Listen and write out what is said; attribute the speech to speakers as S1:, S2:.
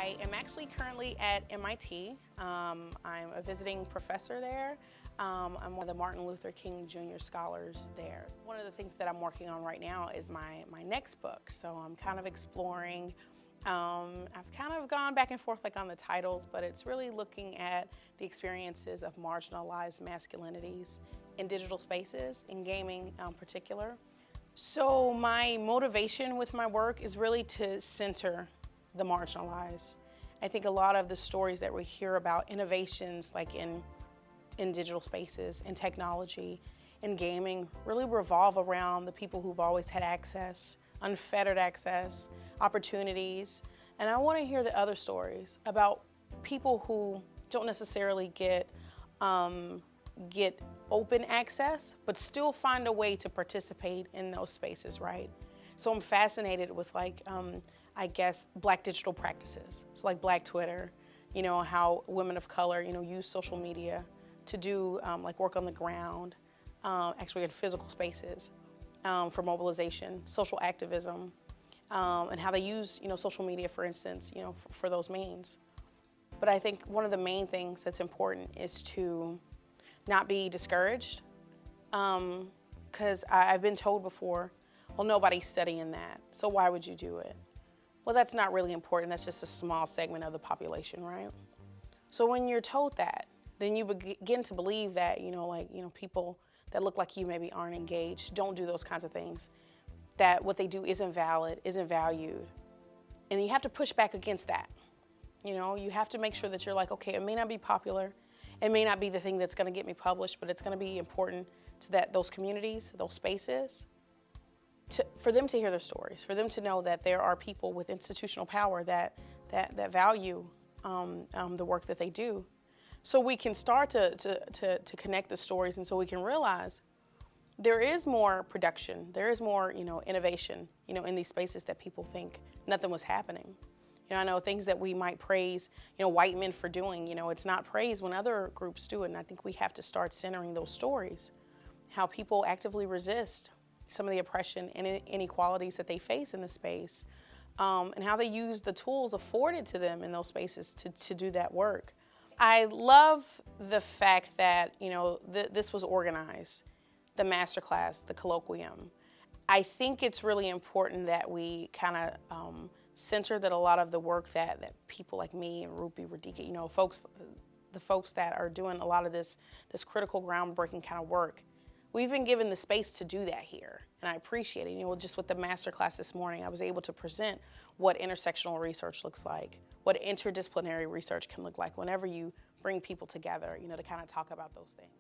S1: I am actually currently at MIT. I'm a visiting professor there. I'm one of the Martin Luther King Jr. scholars there. One of the things that I'm working on right now is my next book. So I'm kind of exploring, I've kind of gone back and forth on the titles, but it's really looking at the experiences of marginalized masculinities in digital spaces, in gaming in particular. So my motivation with my work is really to center the marginalized. I think a lot of the stories that we hear about innovations in digital spaces, in technology, in gaming, really revolve around the people who've always had access, unfettered access, opportunities. And I want to hear the other stories about people who don't necessarily get open access, but still find a way to participate in those spaces, right? So I'm fascinated with I guess, Black digital practices. So like Black Twitter, how women of color, use social media to do work on the ground, actually in physical spaces for mobilization, social activism, and how they use, social media, for instance, for those means. But I think one of the main things that's important is to not be discouraged, because I've been told before, well, nobody's studying that, so why would you do it? Well, that's not really important. That's just a small segment of the population, right? So when you're told that, then you begin to believe that, people that look like you maybe aren't engaged, don't do those kinds of things, that what they do isn't valid, isn't valued. And you have to push back against that. You have to make sure that you're okay, it may not be popular, it may not be the thing that's gonna get me published, but it's gonna be important to those communities, those spaces, for them to hear their stories, for them to know that there are people with institutional power that value the work that they do. So we can start to connect the stories, and so we can realize there is more production, there is more innovation in these spaces that people think nothing was happening. I know things that we might praise white men for doing, it's not praised when other groups do it, and I think we have to start centering those stories, how people actively resist some of the oppression and inequalities that they face in the space, and how they use the tools afforded to them in those spaces to do that work. I love the fact that this was organized, the masterclass, the colloquium. I think it's really important that we kind of center that a lot of the work that people like me and Rupi, Radhika, the folks that are doing a lot of this critical groundbreaking kind of work, we've been given the space to do that here, and I appreciate it. Just with the masterclass this morning, I was able to present what intersectional research looks like, what interdisciplinary research can look like whenever you bring people together, to kind of talk about those things.